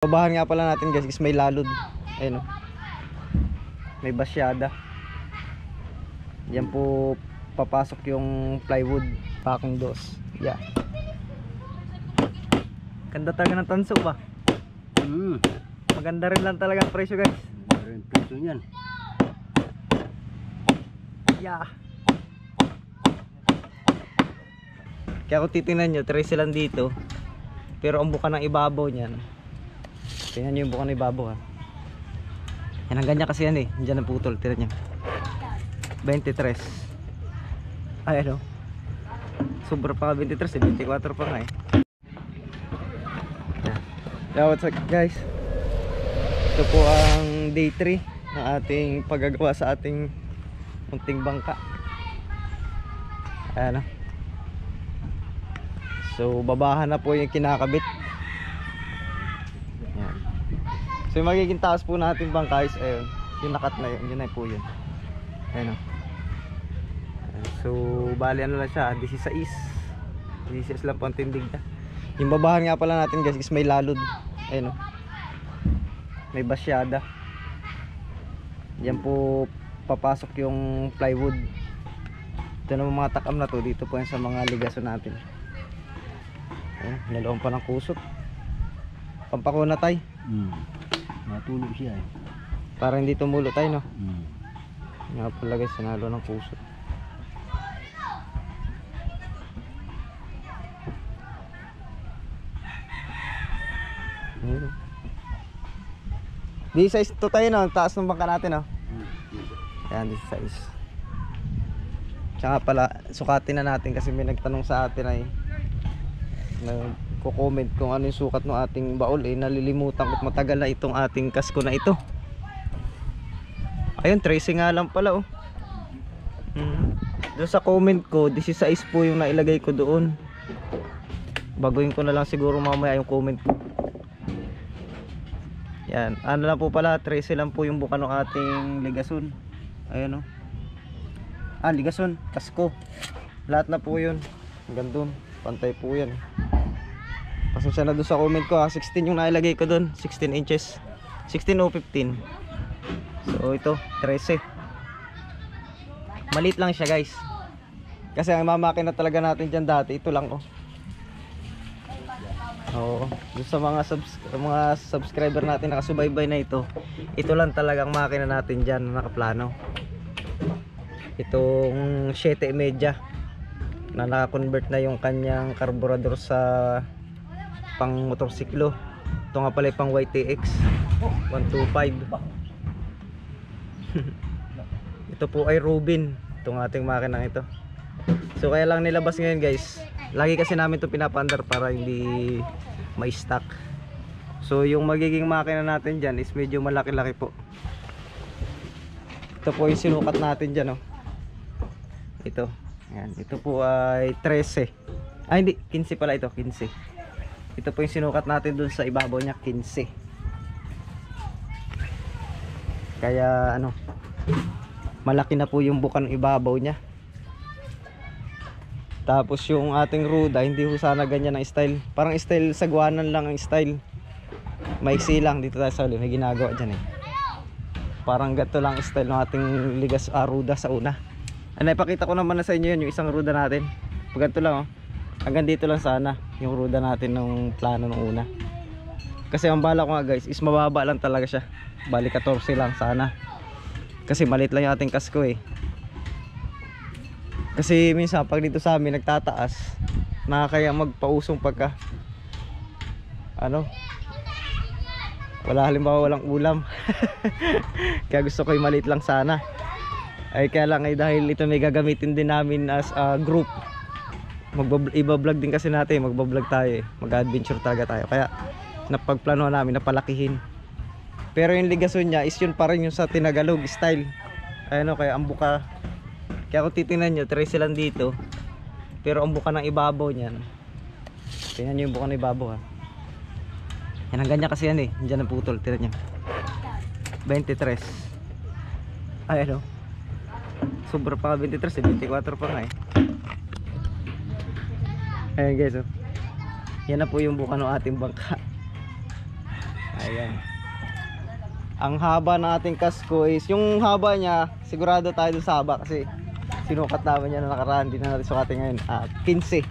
Babahan nga pala natin guys is may lalod. Ayun o. May basyada. Yan po papasok yung plywood. Packing dos. Yeah. Ganda talaga ng tanso ba? Maganda rin lang talaga ang presyo guys. Maganda rin presyo niyan. Yeah. Kaya kung titingnan nyo, 13 lang dito. Pero ang buka ng ibabaw niyan, tingnan nyo yung buka ng ibabaw ha. Yan ang ganyan kasi yan eh. Diyan ang putol, tingnan nyo 23. Ay ano, sobra pa 23 eh, 24 pa nga eh. Yeah, what's up guys? Ito po ang day 3 ng ating paggagawa sa ating munting bangka. Ayan o. So babahan na po yung kinakabit. Ayan. So yung magiging taas po natin bangka is ayun, yung nakat na yun, yun na po yun. Ayan o. So bali ano lang siya, 16 lang po ang tindig na. Yung babahan nga pala natin guys is may lalod. Ayan o, may basyada. Yan po papasok yung plywood. Ito naman mga takam na to, dito po yan sa mga ligaso natin. Ayan, naloon pa ng kusot. Pampakuna tay. Natulog siya eh. Para hindi tumulo tayo no. Nga pala guys, sinalo ng kusot. Di size to tayo no, taas ng bangka natin no. Ayan, di size. Tsaka pala, sukatin na natin kasi may nagtanong sa atin ay nagko-comment kung ano yung sukat ng ating baol eh. Nalilimutan ko't matagal na itong ating kasko na ito. Ayun, tracing nga lang pala oh. Doon sa comment ko, 16 po yung nailagay ko doon. Baguhin ko na lang siguro mamaya yung comment ko. Yan, ano lang po pala, 13 lang po yung buka ng ating ligason. Ayan o. Ligason, kasko. Lahat na po yun. Hanggang dun, pantay po yan. Pasensya na doon sa comment ko ha, 16 yung nailagay ko doon, 16 inches. 16 o 15. So ito, 13. Maliit lang siya guys. Kasi ang mamakina talaga natin dyan dati, ito lang oh. Oo, sa mga subscriber natin nakasubaybay na ito. Ito lang talagang makina natin diyan na nakaplano. Itong 7.5 na naka-convert na yung kanyang carburetor sa pang motorsiklo. Ito nga pala pang YTX 125. Ito po ay Rubin, itong ating makina ito. So kaya lang nilabas ngayon guys. Lagi kasi namin ito pinapaandar para hindi ma-stock. So yung magiging makina natin dyan is medyo malaki-laki po. Ito po yung sinukat natin dyan oh. Ito. Ayan. Ito po ay 13. Ay hindi, 15 pala ito, 15. Ito po yung sinukat natin dun sa ibabaw niya, 15. Kaya ano, malaki na po yung buka ng ibabaw niya. Tapos yung ating ruda, hindi ho sana ganyan ang style. Parang style sagwanan lang ang style. Maiksi lang dito tayo sa uli. May ginagawa dyan eh. Parang gato lang ang style ng ating ligas ruda sa una. Ipakita ko naman na sa inyo yun, yung isang ruda natin. Pag ganito lang oh. Hanggang dito lang sana yung ruda natin ng plano ng una. Kasi ang bala ko nga guys is mababa lang talaga siya. Bali 14 lang sana. Kasi maliit lang yung ating kasko eh. Kasi minsan pag dito sa amin nagtataas, nakakaya magpausong pagka ano, wala halimbawa walang ulam. Kaya gusto ko yung maliit lang sana. Ay kaya lang ay dahil ito may gagamitin din namin as a group. Iba-vlog din kasi natin, magba-vlog tayo eh. Mag-adventure talaga tayo. Kaya napagplano namin na palakihin. Pero yung ligason niya is yun pa rin yung sa Tinagalog style. Ayun o, kaya ang buka. Kaya kung titingnan nyo, 13 lang dito. Pero ang buka ng ibabaw niyan, tingnan nyo yung buka ng ibabaw ha. Yan ang ganyan kasi yan eh. Diyan ang putol, tingnan nyo 23. Ay ano, sobra pa 23 eh, 24 pa nga eh. Ayan guys oh. Yan na po yung buka ng ating bangka. Ayan. Ang haba ng ating kasko is, yung haba niya, sigurado tayo dun sa haba kasi sinukat namin yan na nakaraan, hindi na natin sukatin ngayon. 15.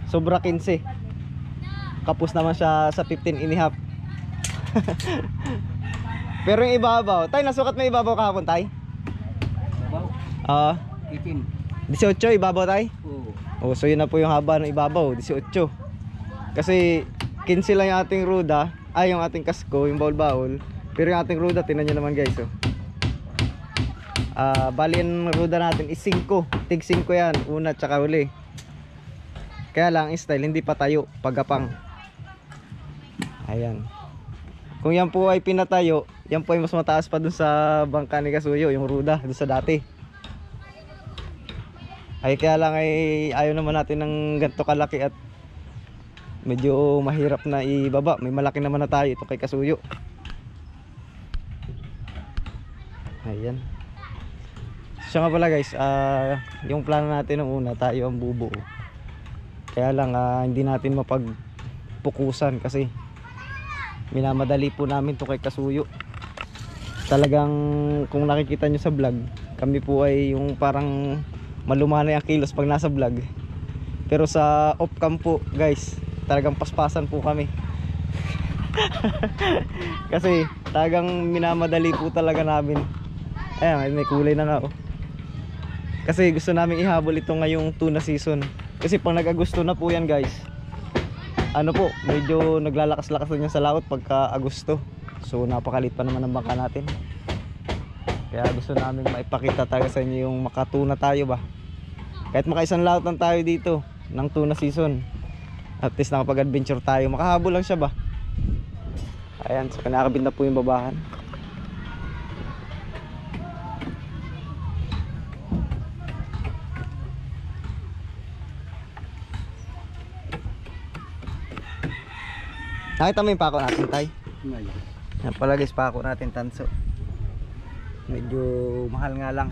Sobra 15. Kapos naman siya sa 15.5. Pero yung ibabaw, tay, nasukat mo ibabaw kahapon, tay? Babaw. Itim. 18 ibabaw, tay? Oo. So yun na po yung haba ng ibabaw, 18. Kasi 15 lang yung ating ruda, yung ating kasko, yung baul-baul. Pero yung ating ruda, tinan nyo naman guys, oh. Bali yung ruda natin is 5. Tig 5 yan, una tsaka uli. Kaya lang style, hindi pa tayo, pagapang. Ayan. Kung yan po ay pinatayo, yan po ay mas mataas pa dun sa bangka ni Kasuyo, yung ruda, dun sa dati. Ay kaya lang ay ayaw naman natin ng ganito kalaki at medyo mahirap na ibaba. May malaki naman na tayo ito kay Kasuyo. Ayan. Siya nga pala guys, yung plano natin nung una, tayo ang bubuo. Kaya lang hindi natin mapagpukusan kasi minamadali po namin ito kay Kasuyo. Talagang kung nakikita nyo sa vlog, kami po ay yung parang malumanay ang kilos pag nasa vlog. Pero sa off cam po guys, talagang paspasan po kami. Kasi talagang minamadali po talaga namin. Ayan, may kulay na nga oh. Kasi gusto namin ihabol ito ngayong tuna season. Kasi pag nag-Agosto na po yan guys, ano po, medyo naglalakas-lakas na yan sa laot pagka Agosto. So napakalit pa naman ang bangka natin. Kaya gusto namin maipakita talaga sa inyo yung makatuna tayo ba. Kahit makaisang laot lang tayo dito ng tuna season, at least nakapag-adventure tayo. Makahabol lang siya ba. Ayan, so kinakabit na po yung babahan. Nakita mo yung pako natin, tay? Yan pala guys, pako natin tanso. Medyo mahal nga lang.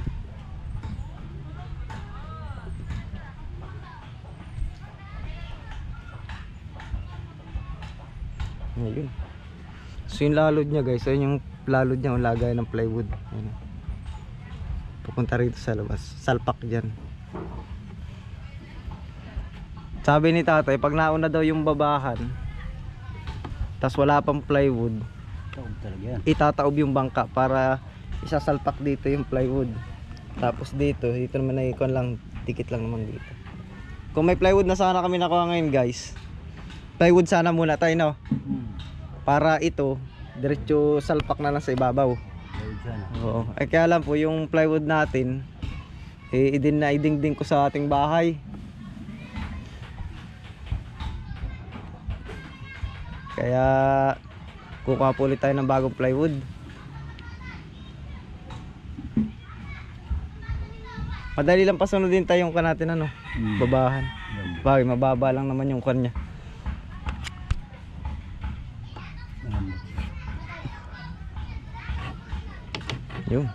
Ayun. So yung lalod niya guys, ayun yung lalod niya, yung lagay ng plywood. Ayun. Pupunta rito sa labas, salpak dyan. Sabi ni tatay, pag nauna daw yung babahan, tas wala pang plywood, Taob talaga yan. itataob yung bangka para isasalpak dito yung plywood. Tapos dito naman ay ikon lang, tikit lang naman dito. Kung may plywood na sana kami nakuha ngayon guys, plywood sana muna tayo, no? Para ito diretso salpak na lang sa ibabaw. Taob sana. Oo. Ay kaya lang po yung plywood natin idingding ko sa ating bahay. Kaya kukuha po ulit tayo ng bagong plywood. Madali lang pasunodin tayo yung kan natin ano, babahan. Bagay, mababa lang naman yung kan niya. Yun.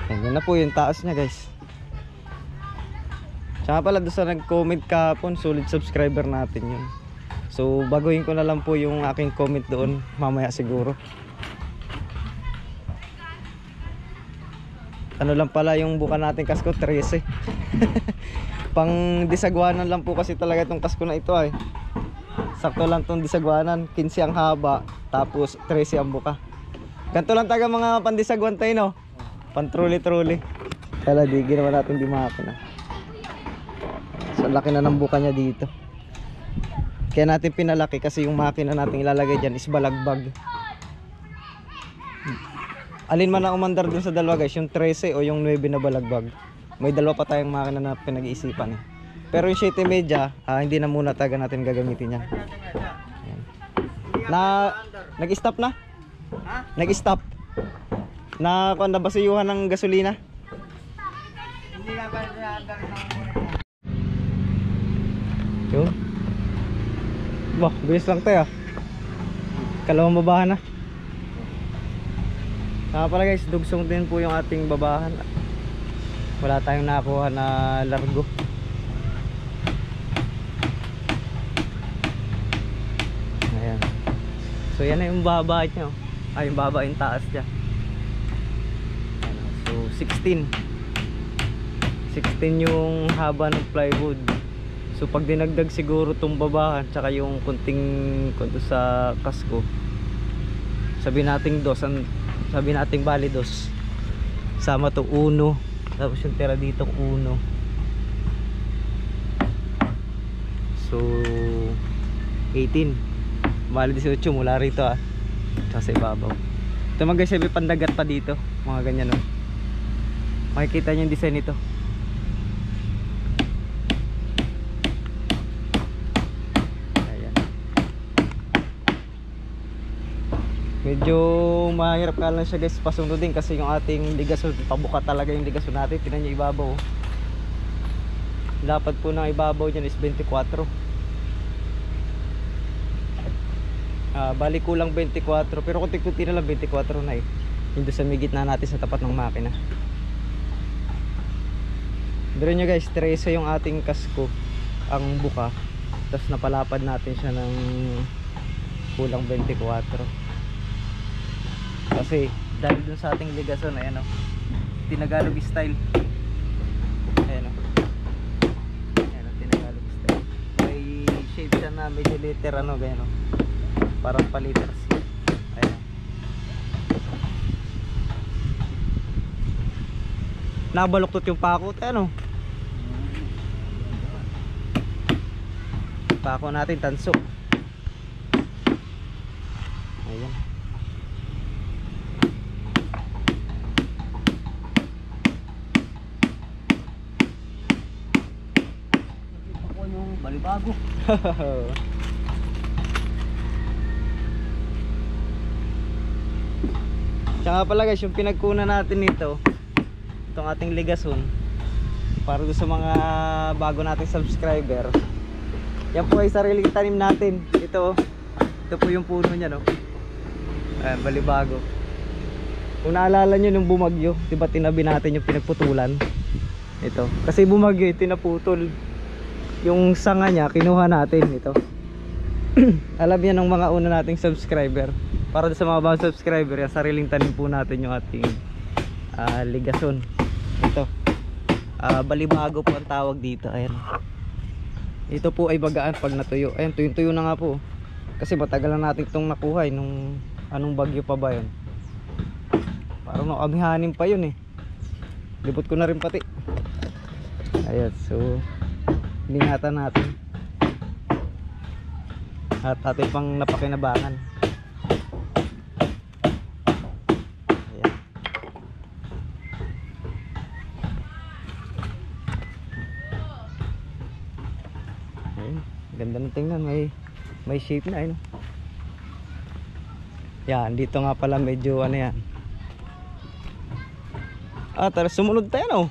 Ayan na po yung taas niya guys. Tsaka pala doon sa nag-comment kahapon, solid subscriber natin yun. So baguhin ko na lang po yung aking comment doon mamaya siguro. Ano lang pala yung buka natin kasko, 13. Pang disagwanan lang po kasi talaga itong kasko na ito ay. Sakto lang itong disagwanan, 15 ang haba, tapos 13 ang buka. Ganito lang taga mga pandisagwan tayo, no? Pan-truly-truly. Kala di, ginawa natin di makina. So laki na ng buka niya dito. Kaya natin pinalaki kasi yung makina natin ilalagay dyan is balagbag. Alin man ang umandar dun sa dalawa guys, yung 13 o yung 9 na balagbag. May dalawa pa tayong makina na pinag-iisipan. Pero yung 7.5, hindi na muna taga natin gagamitin yan. Ayan. Nag-stop na? Nag-stop. Na kung nabasiyuhan ng gasolina. Hindi na ba naandar ng Yun. Bah, bilis lang tayo. Kalawang babahan na. Pala guys, dugsong din po yung ating babahan. Wala tayong nakuha na largo. So yan na yung baba niya. Ay, yung baba yung taas niya. So 16 yung haba ng plywood. So pag dinagdag siguro tong babahan tsaka yung kunting kunto sa kasko, sabi nating dos, sabi nating bali dos, sama to 1, tapos yung tira dito 1. So 18 bali 18 mula rito tsaka sa ibabaw. Ito mga guys, sabi pandagat pa dito, mga ganyan no. Makikita nyo yung design nito. Ayan. Medyo mahirap ka lang siya guys pasunodin kasi yung ating ligason, pabuka talaga yung ligason natin. Tingnan nyo ibabaw. Dapat po ng ibabaw dyan is 24. Bali kulang 24, pero kunti-kunti na lang 24 na eh. Yung doon sa may gitna natin sa tapat ng makina. Pero nyo guys, 13 yung ating kasko ang buka, tapos napalapad natin siya ng kulang 24 kasi dahil dun sa ating ligason, ayan o, Tinagalog style. Ayan o, ayan o, Tinagalog style. May shape siya na medyo liter ano, ganyan o, parang paliter C. Ayan o, nabaluktot yung pakot, ayan o. Pako natin tanso. Ayan. Ako yung balibago. Tsaka pala guys, yung pinagkunan natin nito, itong ating ligason, para doon sa mga bago nating subscriber. Yan po ay sariling tanim natin. Ito po yung puno niya no. Ayan, balibago. Kung naalala nyo nung bumagyo, diba tinabi natin yung pinagputulan. Ito, kasi bumagyo, tinaputol. Yung sanga niya, kinuha natin ito. Alam yan ng mga una nating subscriber. Para sa mga bagong subscriber, yan, sariling tanim po natin yung ating ligason. Ito, balibago po ang tawag dito. Ayan. Ito po ay bagaan pag natuyo. Ayan, tuyong-tuyo na nga po. Kasi matagal na natin itong nakuha nung anong bagyo pa ba yun. Parang nakamihanin pa yun eh. Libot ko na rin pati. Ayan, so iningatan natin. At ating pang napakinabangan. Ayan. Ayun, ganda ng tingnan, may shape na ayun. Yan, dito nga pala medyo ano yan. Tara sumunod tayo no.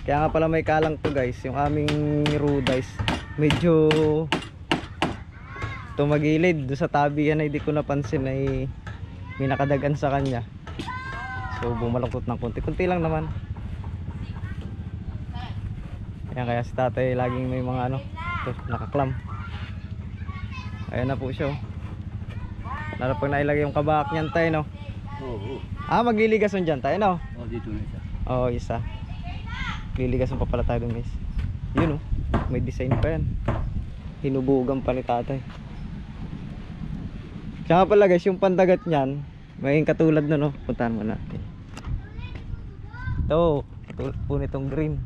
Kaya nga pala may kalang to guys, yung aming rudice medyo tumagilid doon sa tabi yan ay di ko napansin ay may nakadagan sa kanya. So bumalungkot ng konti-kunti lang naman. Kaya si tatay laging may mga ano, ito, nakaklam. Ayan na po siya. Lalo pag nailagay yung kabak niyan tayo no. Oo. Magliligason dyan tayo no. Dito na isa. Oo, isa. Liligason pa pala tayo dun guys. Yun may design pa yan. Hinubugan pa ni tatay. Tsaka pala guys, yung pandagat niyan, may katulad na no. Puntahan mo natin. Ito, katulad po nitong green.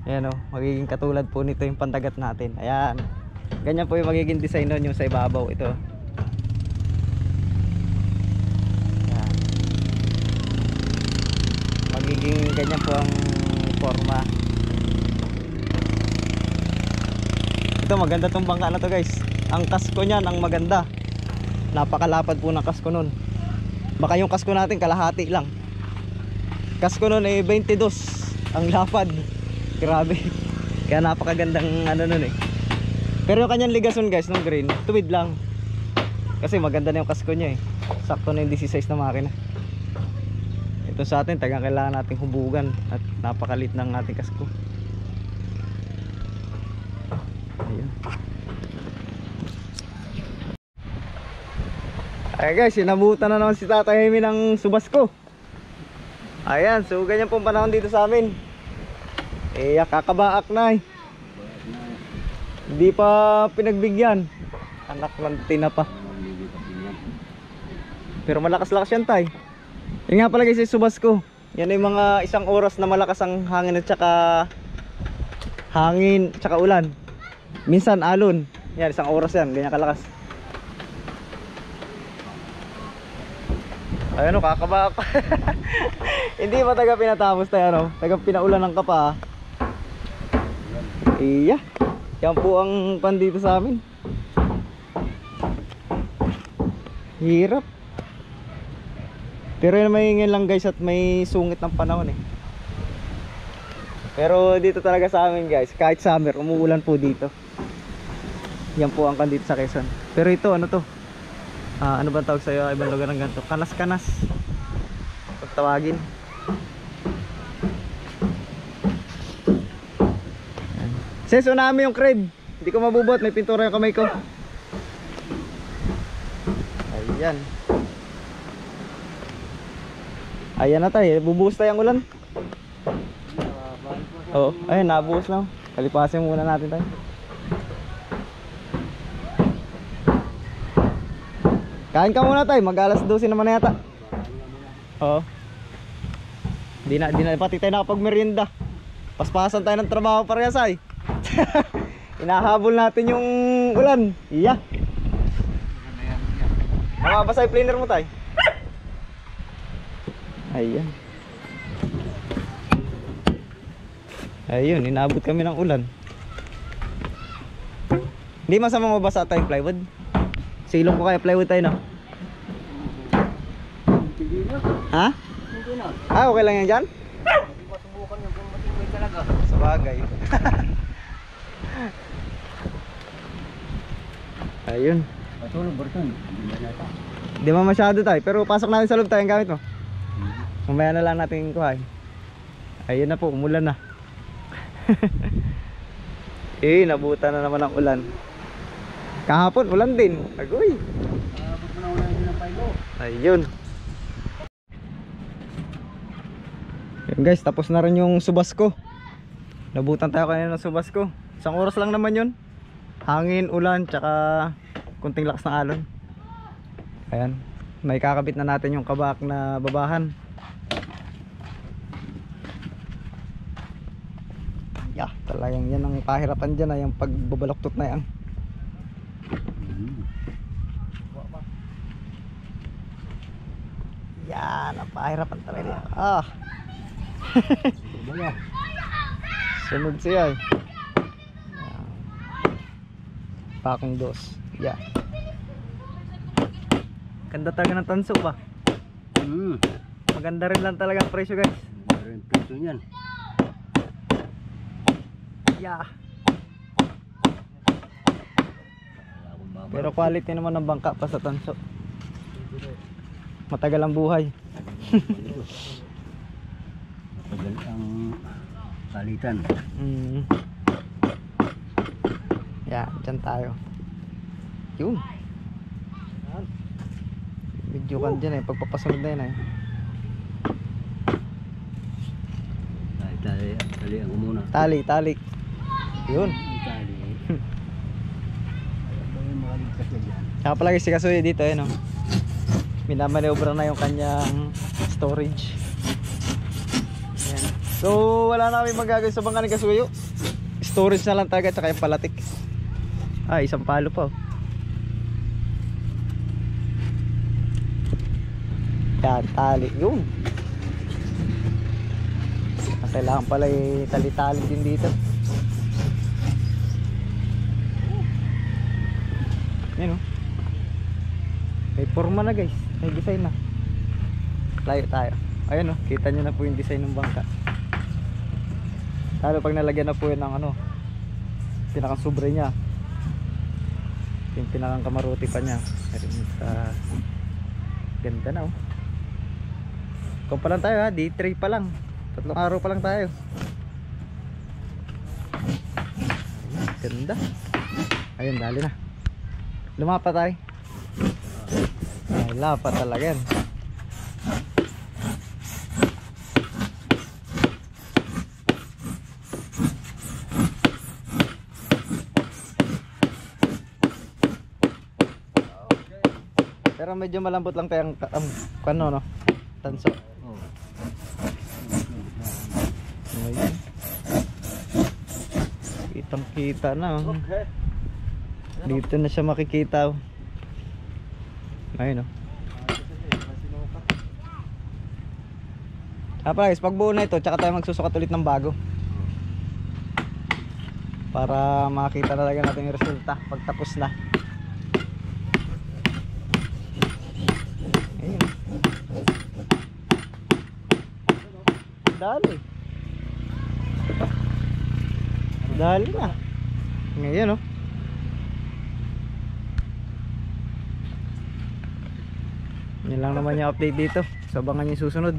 Ayan magiging katulad po nito yung pandagat natin. Ayan. Ganyan po yung magiging design nun yung sa ibabaw. Ito. Ayan. Magiging ganyan po ang forma. Ito maganda tong bangka na to guys. Ang kasko niyan ang maganda. Napakalapad po ng kasko nun. Baka yung kasko natin kalahati lang. Kasko nun ay 22 ang lapad. Grabe. Kaya napakagandang ano nun eh. Pero yung kanyang ligason guys ng green, tuwid lang. Kasi maganda na yung kasko niya eh. Sakto na yung 16 na makina. Ito sa atin, tagang kailangan nating hubugan at napakalit ng ating kasko. Ayun. Ayan guys, sinabutan na naman si Tatay Hemi ng subas ko. Ayan, so ganyan pong panahon dito sa amin. Eh, kakabaak na eh. Hindi pa pinagbigyan. Anak ng tinapa. Pero malakas-lakas yan tay. Yan nga pala guys yung subas ko. Yan ay mga isang oras na malakas ang hangin at saka ulan. Minsan alon. Yan, isang oras yan, ganyan kalakas. Ayun o, kakabaak. Hindi pa taga pinatapos tayo, ano? Taga pinaulan ng kapa. Iya. Yan po ang pan dito sa amin. Hirap. Pero yun, mahingin lang guys at may sungit ng panahon eh. Pero dito talaga sa amin guys, kahit summer, umuulan po dito. Yan po ang kan dito sa Quezon. Pero ito, ano to? Ano ba tawag sa'yo? Ibang lugar ng ganito? Kanas-kanas. Pag tawagin. Ses, unami yung crib. Hindi ko mabubot, may pintura yung kamay ko. Ayan. Ayan na tayo, bubuhos tayo ang ulan. Oo, ayun, nabuhos lang. Kalipasin muna natin tayo. Kain ka muna tayo, mag alas 12 naman na yata. Oo. Di na pati tayo nakapag-merienda. Paspasan tayo ng trabaho parehas ay. Inahabol natin yung ulan. Iya. Mababasa yung planer mo tayo. Ayan. Ayun, inabot kami ng ulan. Hindi masama mabasa tayong plywood. Silong ko kaya plywood tayo, no? Ha? Okay lang yan dyan? Masubukan yung kung matibay talaga. Sabagay. Ayun. Patulog Barton. Di ba masyado tayo, pero pasok natin sa loob tayo ang gamit mo. Mamaya na lang natin kuhay. Ayun na po, umulan na. Nabutan na naman ang ulan. Kahapon, ulan din. Agoy. Abot mo na ulan din ng pailo. Ayun. Yun guys, tapos na rin yung subas ko. Nabutan tayo kanina ng subas ko. Isang oras lang naman yun. Hangin, ulan, tsaka kunting lakas ng alon. Ayan. May kakabit na natin yung kabak na babahan. Yeah, talagang yan ang pahirapan dyan ay yung pagbabaloktot na yan. Yan, ang pahirapan talaga. Sunod siya eh. Pakong dos. Yeah. Ganda talaga ng tanso ba? Maganda rin lang talaga ang presyo guys. Maganda rin presyo niyan. Yeah. Pero quality naman ng bangka pa sa tanso. Matagal ang buhay. Matagal ang kalitan. Yeah, dyan tayo. Yun. Medyo kan dyan eh, pagpapasunod na yun eh. Tali ang muna. Tali. Yun. Tali. Ano yung makaligtas na dyan? Saka palagi si Kasuya dito eh no. Minamaniobra na yung kanyang storage. Ayan. So wala na kami magagawin sa bangka ni Kasuyo. Storage na lang talaga, tsaka yung palatik. Isang palo pa oh. Yan, tali. Yun. Kailangan pala tali-tali din dito. Yan oh. May forma na guys. May design na. Layo tayo. Ayun oh, kita nyo na po yung design ng bangka. Lalo pag nalagyan na po yun ng ano, pinakang sobre nya, yung pinakang kamaruti pa nya. Ganda na oh. Kung pa lang tayo ha, day 3 pa lang. 3 araw pa lang tayo. Ganda. Ayun, dali na. Lumapa tayo. Ay, lapa talaga yan. Pero medyo malambot lang tayo ang kano, no? Tanso. Oh. Ayun. Kitang kita na. Oh. Dito na siya makikita. Oh. Ayun, oh. Pala guys, pag buo na ito, tsaka tayo magsusukat ulit ng bago. Para makita talaga natin yung resulta pag tapos na. Ayun. Dali. Dali na. Ngayon, oh. Yan lang naman yung update dito. So abangan yung susunod.